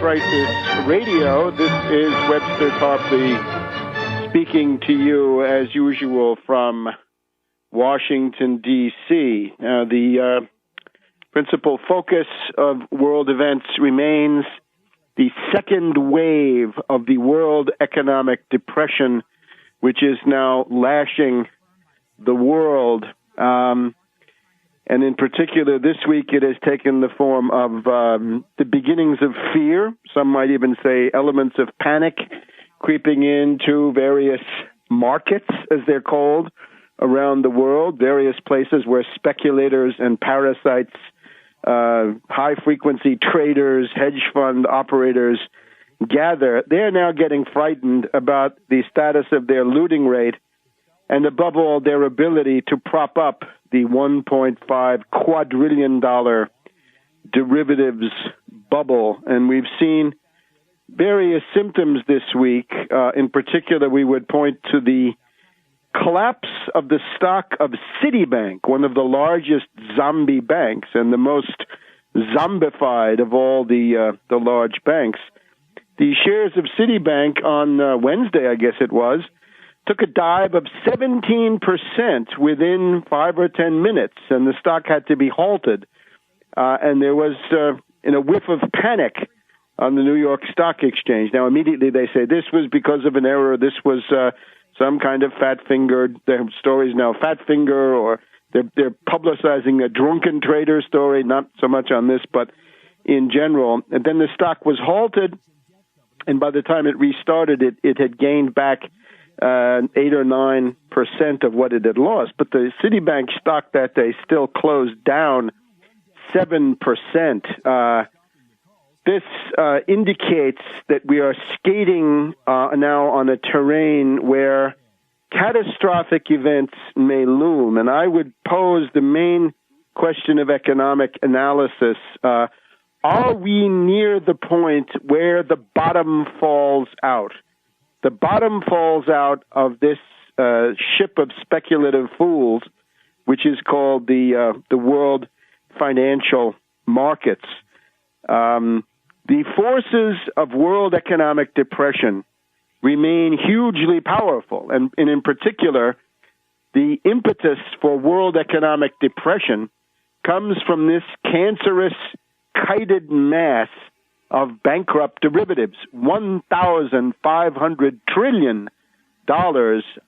Crisis Radio. This is Webster Tarpley speaking to you as usual from Washington, D.C. Now, the principal focus of world events remains the second wave of the world economic depression, which is now lashing the world. And in particular, this week it has taken the form of the beginnings of fear. Some might even say elements of panic creeping into various markets, as they're called, around the world, various places where speculators and parasites, high-frequency traders, hedge fund operators gather. They're now getting frightened about the status of their looting rate and, above all, their ability to prop up the $1.5 quadrillion derivatives bubble. And we've seen various symptoms this week. In particular, we would point to the collapse of the stock of Citibank, one of the largest zombie banks and the most zombified of all the large banks. The shares of Citibank on Wednesday, I guess it was, took a dive of 17% within 5 or 10 minutes, and the stock had to be halted. And there was a whiff of panic on the New York Stock Exchange. Now, immediately they say this was because of an error. This was some kind of fat-fingered. The story's now fat-finger, or they're publicizing a drunken trader story, not so much on this, but in general. And then the stock was halted, and by the time it restarted, it had gained back 8 or 9% of what it had lost. But the Citibank stock that day still closed down 7%. This indicates that we are skating now on a terrain where catastrophic events may loom. And I would pose the main question of economic analysis. Are we near the point where the bottom falls out? The bottom falls out of this ship of speculative fools, which is called the world financial markets. The forces of world economic depression remain hugely powerful, and in particular, the impetus for world economic depression comes from this cancerous, kited mass of bankrupt derivatives, $1,500 trillion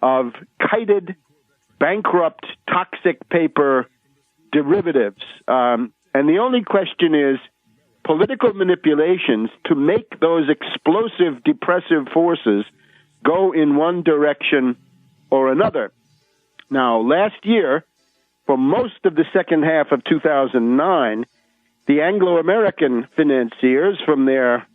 of kited, bankrupt, toxic paper derivatives. And the only question is political manipulations to make those explosive, depressive forces go in one direction or another. Now, last year, for most of the second half of 2009, the Anglo-American financiers from their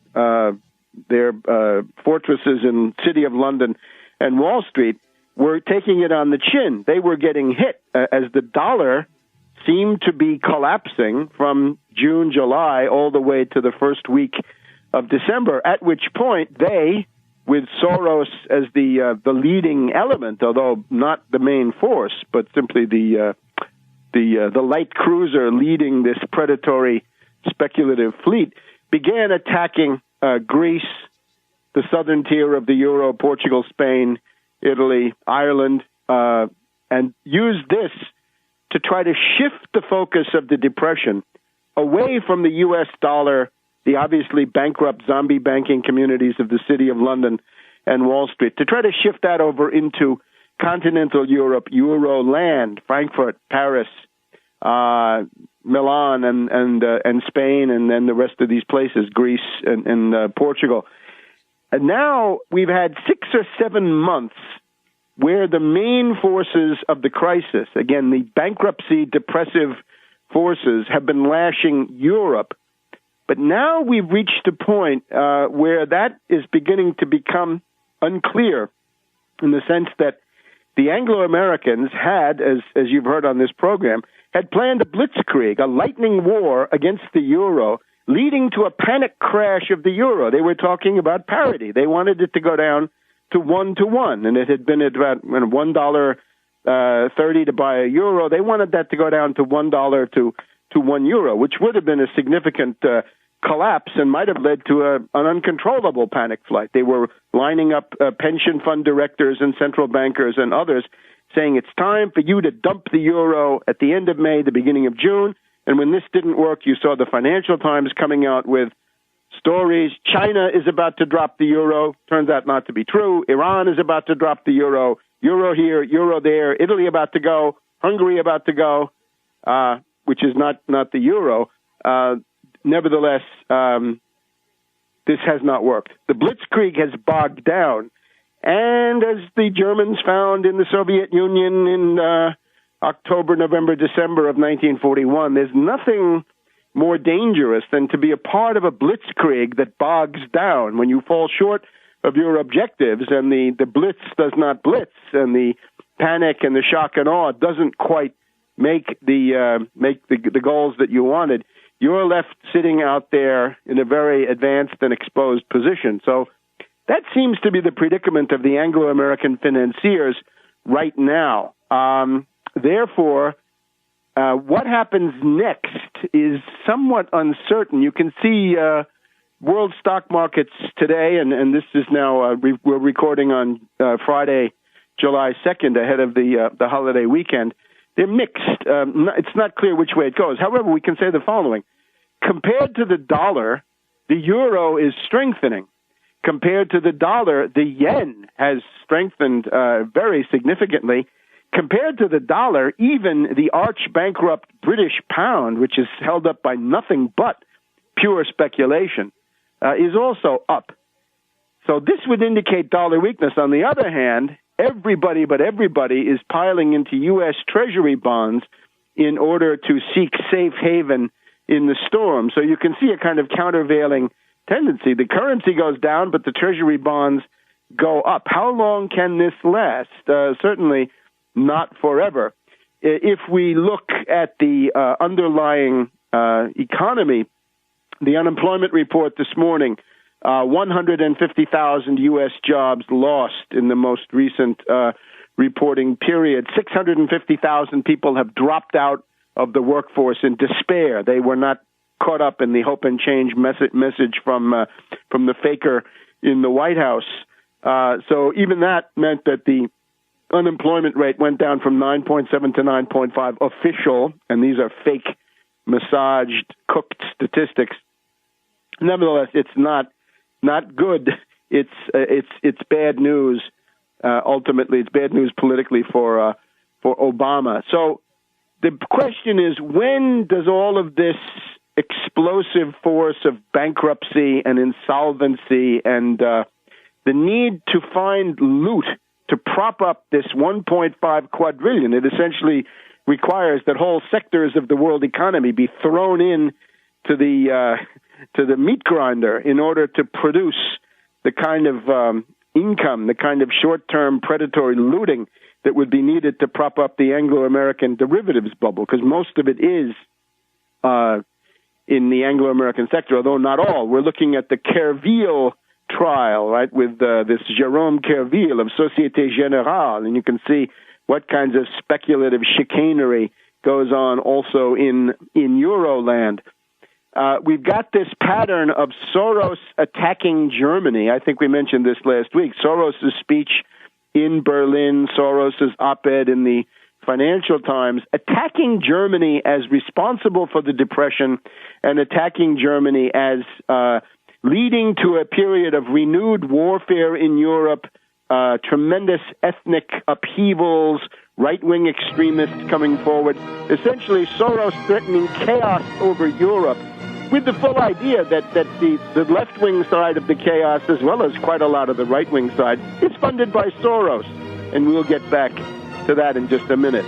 fortresses in City of London and Wall Street were taking it on the chin. They were getting hit as the dollar seemed to be collapsing from June, July, all the way to the first week of December, at which point they, with Soros as the leading element, although not the main force, but simply the light cruiser leading this predatory speculative fleet, began attacking Greece, the southern tier of the euro, Portugal, Spain, Italy, Ireland, and used this to try to shift the focus of the depression away from the U.S. dollar, the obviously bankrupt zombie banking communities of the City of London and Wall Street, to try to shift that over into continental Europe, Euro land, Frankfurt, Paris, Milan, and Spain, and then the rest of these places, Greece and Portugal. And now we've had 6 or 7 months where the main forces of the crisis, again, the bankruptcy, depressive forces, have been lashing Europe. But now we've reached a point where that is beginning to become unclear, in the sense that the Anglo-Americans had, as you've heard on this program, had planned a blitzkrieg, a lightning war against the euro, leading to a panic crash of the euro. They were talking about parity. They wanted it to go down to 1-to-1, and it had been at about $1.30 to buy a euro. They wanted that to go down to $1 to €1, which would have been a significant collapse and might have led to an uncontrollable panic flight. They were lining up pension fund directors and central bankers and others saying it's time for you to dump the euro at the end of May, the beginning of June. And when this didn't work, you saw the Financial Times coming out with stories. China is about to drop the euro. Turns out not to be true. Iran is about to drop the euro. Euro here, euro there. Italy about to go. Hungary about to go, which is not the euro. Nevertheless, this has not worked. The blitzkrieg has bogged down. And as the Germans found in the Soviet Union in October, November, December of 1941, there's nothing more dangerous than to be a part of a blitzkrieg that bogs down when you fall short of your objectives and the blitz does not blitz and the panic and the shock and awe doesn't quite make the goals that you wanted. You're left sitting out there in a very advanced and exposed position. So that seems to be the predicament of the Anglo-American financiers right now. Therefore, what happens next is somewhat uncertain. You can see world stock markets today, and this is now, we're recording on Friday, July 2nd, ahead of the holiday weekend. They're mixed. It's not clear which way it goes. However, we can say the following. Compared to the dollar, the euro is strengthening. Compared to the dollar, the yen has strengthened very significantly. Compared to the dollar, even the arch-bankrupt British pound, which is held up by nothing but pure speculation, is also up. So this would indicate dollar weakness. On the other hand, everybody is piling into U.S. Treasury bonds in order to seek safe haven in the storm. So you can see a kind of countervailing tendency. The currency goes down, but the Treasury bonds go up. How long can this last? Certainly not forever. If we look at the underlying economy, the unemployment report this morning, 150,000 U.S. jobs lost in the most recent reporting period. 650,000 people have dropped out of the workforce in despair. They were not caught up in the hope and change message from the faker in the White House. So even that meant that the unemployment rate went down from 9.7 to 9.5 official, and these are fake, massaged, cooked statistics. Nevertheless, it's not good. It's bad news. Ultimately, it's bad news politically for Obama. So the question is, when does all of this explosive force of bankruptcy and insolvency and the need to find loot to prop up this 1.5 quadrillion, it essentially requires that whole sectors of the world economy be thrown in to the meat grinder in order to produce the kind of income, the kind of short-term predatory looting that would be needed to prop up the Anglo-American derivatives bubble, because most of it is in the Anglo-American sector, although not all. We're looking at the Kerviel trial, right, with this Jérôme Kerviel of Société Générale, and you can see what kinds of speculative chicanery goes on also in Euroland. We've got this pattern of Soros attacking Germany. I think we mentioned this last week. Soros' speech in Berlin, Soros' op-ed in the Financial Times, attacking Germany as responsible for the Depression and attacking Germany as leading to a period of renewed warfare in Europe, tremendous ethnic upheavals, right-wing extremists coming forward, essentially Soros threatening chaos over Europe, with the full idea that the left-wing side of the chaos, as well as quite a lot of the right-wing side, is funded by Soros. And we'll get back to that in just a minute.